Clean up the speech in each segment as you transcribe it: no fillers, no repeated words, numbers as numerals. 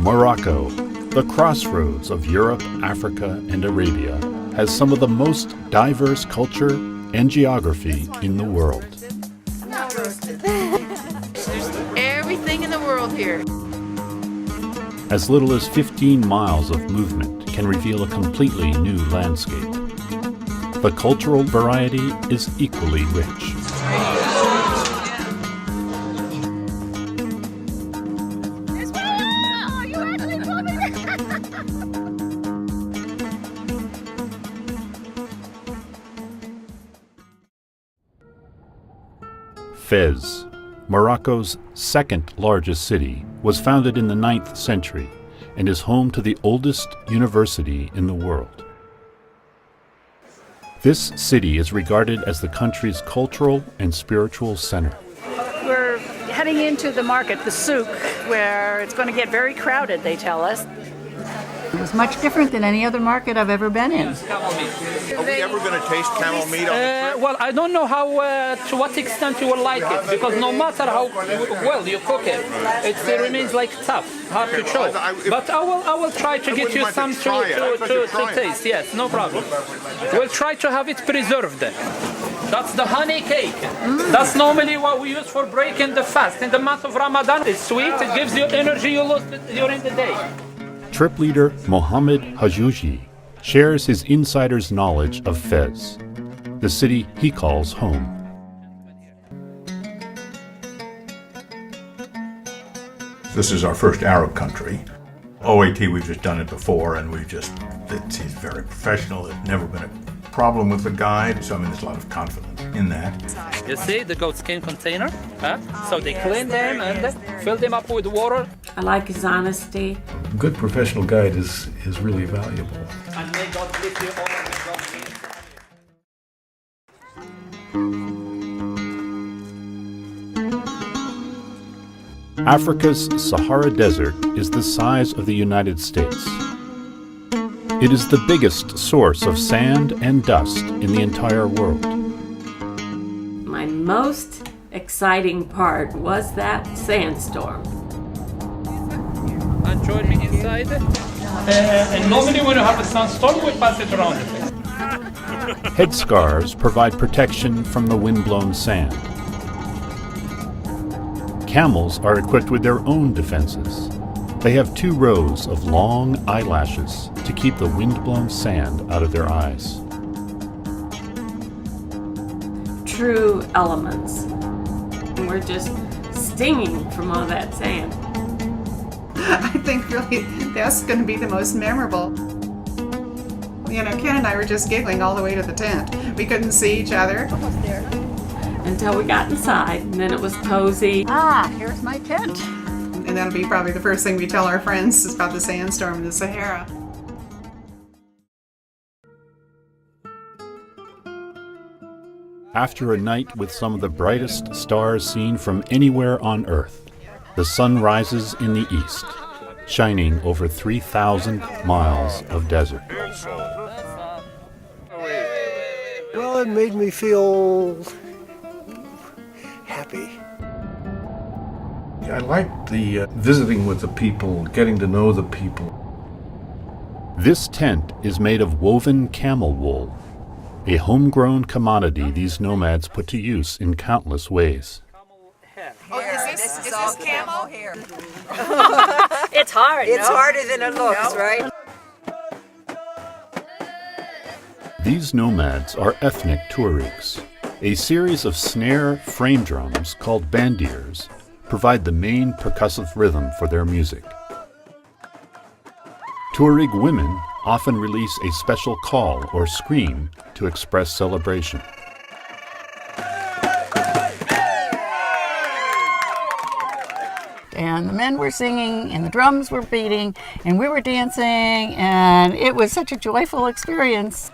Morocco, the crossroads of Europe, Africa, and Arabia, has some of the most diverse culture and geography in the world. There's everything in the world here. As little as 15 miles of movement can reveal a completely new landscape. The cultural variety is equally rich. Fez, Morocco's second largest city, was founded in the 9th century and is home to the oldest university in the world. This city is regarded as the country's cultural and spiritual center. We're heading into the market, the souk, where it's going to get very crowded, they tell us. It was much different than any other market I've ever been in. Are we ever going to taste camel meat on the trip? Well, I don't know how, to what extent you will like it, because no matter how well you cook it, it remains like tough, hard to chew. But I will try to get you some to taste. Yes, no problem. We'll try to have it preserved. That's the honey cake. That's normally what we use for breaking the fast. In the month of Ramadan, it's sweet. It gives you energy you lose during the day. Trip leader Mohammed Hajouji shares his insider's knowledge of Fez, the city he calls home. This is our first Arab country. OAT, we've just done it before, and he's very professional. There's never been a problem with the guide, so I mean, there's a lot of confidence in that. You see the goat skin container? So they clean them and fill them up with water. I like his honesty. A good professional guide is really valuable. And may God bless you all with God's peace. Africa's Sahara Desert is the size of the United States. It is the biggest source of sand and dust in the entire world. My most exciting part was that sandstorm. And join me inside. And normally when you have a sandstorm, we pass it around the place. Headscarves provide protection from the wind-blown sand. Camels are equipped with their own defenses. They have 2 rows of long eyelashes to keep the wind-blown sand out of their eyes. True elements. We're just stinging from all that sand. I think really that's going to be the most memorable. You know, Ken and I were just giggling all the way to the tent. We couldn't see each other. Almost there. Until we got inside, and then it was cozy. Here's my tent. And that'll be probably the first thing we tell our friends is about the sandstorm in the Sahara. After a night with some of the brightest stars seen from anywhere on Earth, the sun rises in the east, shining over 3,000 miles of desert. Well, it made me feel happy. I liked the visiting with the people, getting to know the people. This tent is made of woven camel wool, a homegrown commodity these nomads put to use in countless ways. Oh, is this camel hair? It's hard. It's harder than it looks, right? These nomads are ethnic Tuaregs. A series of snare frame drums called bandiers provide the main percussive rhythm for their music. Tuareg women often release a special call or scream to express celebration. And the men were singing, and the drums were beating, and we were dancing, and it was such a joyful experience.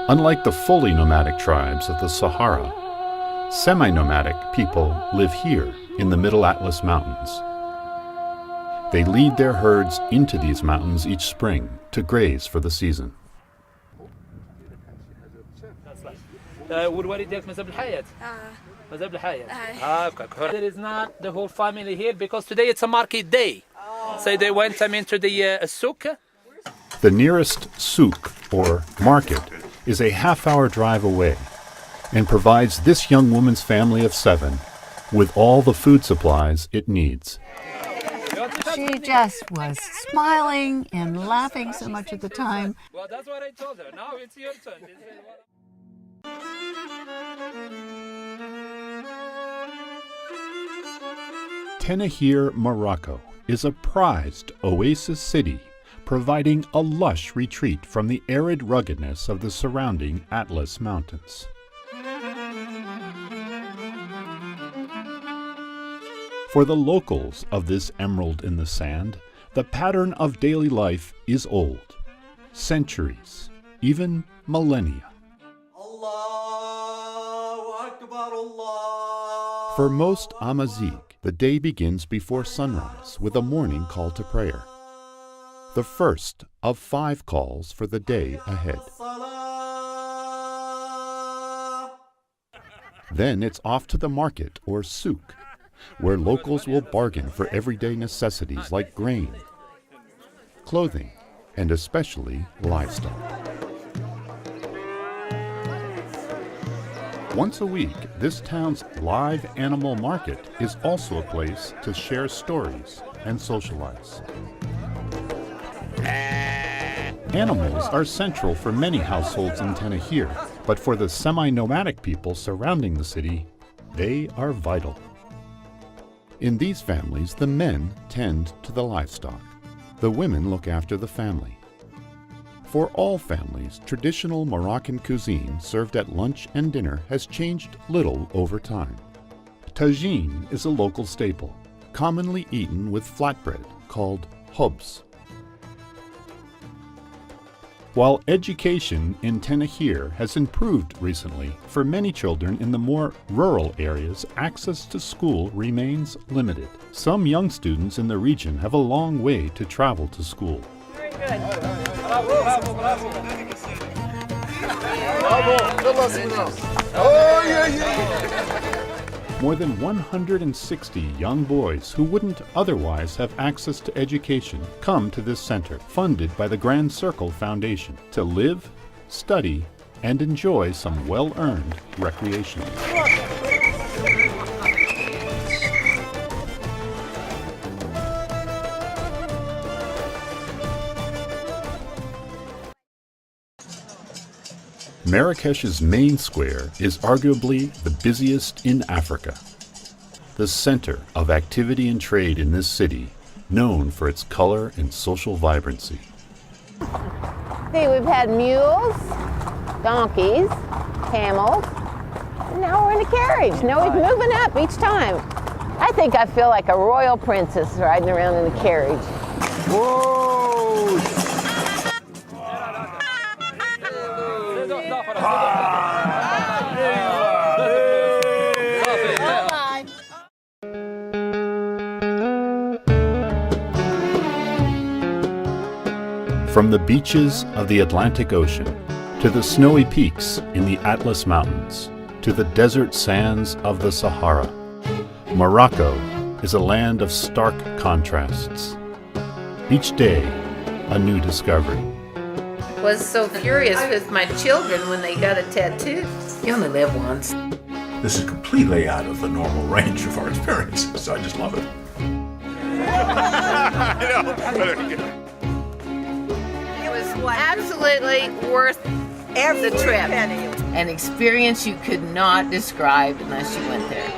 Unlike the fully nomadic tribes of the Sahara, semi-nomadic people live here in the Middle Atlas Mountains. They lead their herds into these mountains each spring to graze for the season. There is not the whole family here because today it's a market day. So they went into the souk. The nearest souk, or market, is a half-hour drive away and provides this young woman's family of 7 with all the food supplies it needs. She just was smiling and laughing so much at the time. Well, that's what I told her. Now it's your turn. Tenahir, Morocco is a prized oasis city, providing a lush retreat from the arid ruggedness of the surrounding Atlas Mountains. For the locals of this emerald in the sand, the pattern of daily life is old, centuries, even millennia. For most Amazigh, the day begins before sunrise with a morning call to prayer, the first of 5 calls for the day ahead. Then it's off to the market or souk, where locals will bargain for everyday necessities like grain, clothing, and especially livestock. Once a week, this town's live animal market is also a place to share stories and socialize. Animals are central for many households in Tenahir, but for the semi-nomadic people surrounding the city, they are vital. In these families, the men tend to the livestock. The women look after the family. For all families, traditional Moroccan cuisine served at lunch and dinner has changed little over time. Tagine is a local staple, commonly eaten with flatbread called hobs. While education in Tenahir has improved recently, for many children in the more rural areas, access to school remains limited. Some young students in the region have a long way to travel to school. Very good. More than 160 young boys who wouldn't otherwise have access to education come to this center, funded by the Grand Circle Foundation, to live, study, and enjoy some well-earned recreation. Marrakech's main square is arguably the busiest in Africa. The center of activity and trade in this city, known for its color and social vibrancy. See, we've had mules, donkeys, camels, and now we're in a carriage. Now we're moving up each time. I think I feel like a royal princess riding around in a carriage. Whoa! From the beaches of the Atlantic Ocean, to the snowy peaks in the Atlas Mountains, to the desert sands of the Sahara, Morocco is a land of stark contrasts. Each day, a new discovery. Was so furious with my children when they got a tattoo. You only live once. This is completely out of the normal range of our experiences, so I just love it. It was absolutely worth every trip. An experience you could not describe unless you went there.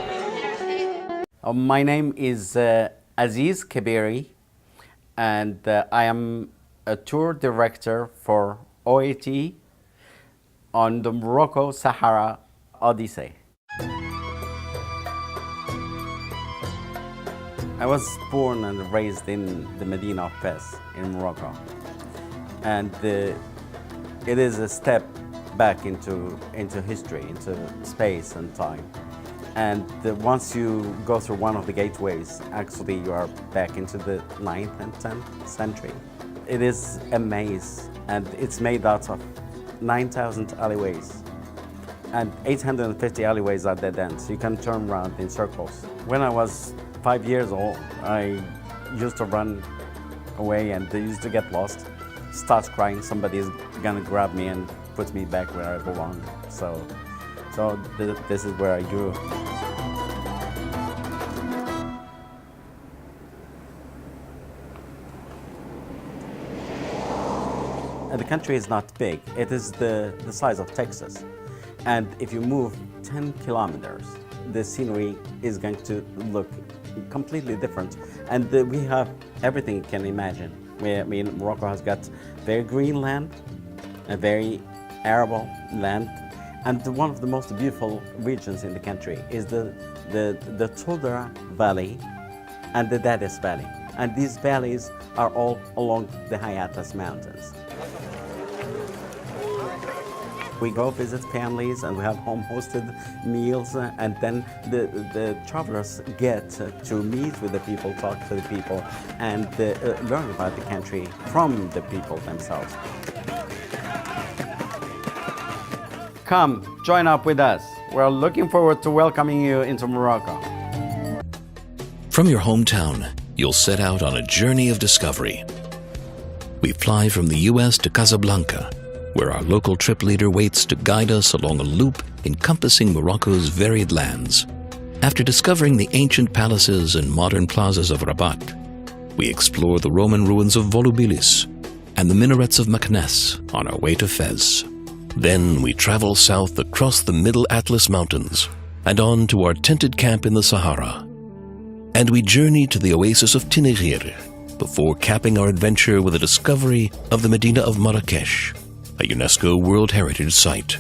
My name is Aziz Kabiri, and I am a tour director for OAT on the Morocco-Sahara Odyssey. I was born and raised in the Medina of Fez in Morocco, and it is a step back into history, into space and time. And once you go through one of the gateways, actually you are back into the 9th and 10th century. It is a maze, and it's made out of 9,000 alleyways. And 850 alleyways are dead ends. You can turn around in circles. When I was 5 years old, I used to run away and I used to get lost, start crying, somebody is gonna grab me and put me back where I belong. So this is where I grew. The country is not big. It is the size of Texas. And if you move 10 kilometers, the scenery is going to look completely different. And we have everything you can imagine. Morocco has got very green land, a very arable land, and one of the most beautiful regions in the country is the Toudra Valley and the Dadis Valley. And these valleys are all along the High Atlas Mountains. We go visit families and we have home-hosted meals, and then the travelers get to meet with the people, talk to the people, and learn about the country from the people themselves. Come, join up with us. We're looking forward to welcoming you into Morocco. From your hometown, you'll set out on a journey of discovery. We fly from the U.S. to Casablanca, where our local trip leader waits to guide us along a loop encompassing Morocco's varied lands. After discovering the ancient palaces and modern plazas of Rabat, we explore the Roman ruins of Volubilis and the minarets of Meknes on our way to Fez. Then we travel south across the Middle Atlas Mountains and on to our tented camp in the Sahara. And we journey to the oasis of Tinagir before capping our adventure with a discovery of the Medina of Marrakech, a UNESCO World Heritage Site.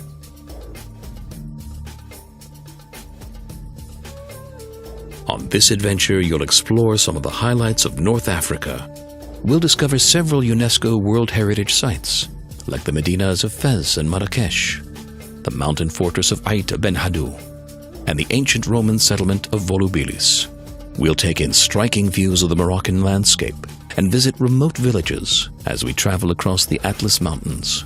On this adventure, you'll explore some of the highlights of North Africa. We'll discover several UNESCO World Heritage Sites, like the Medinas of Fez and Marrakech, the mountain fortress of Aït Ben Haddou, and the ancient Roman settlement of Volubilis. We'll take in striking views of the Moroccan landscape and visit remote villages as we travel across the Atlas Mountains.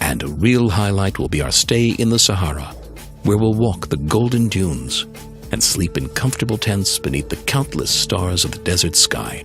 And a real highlight will be our stay in the Sahara, where we'll walk the golden dunes and sleep in comfortable tents beneath the countless stars of the desert sky.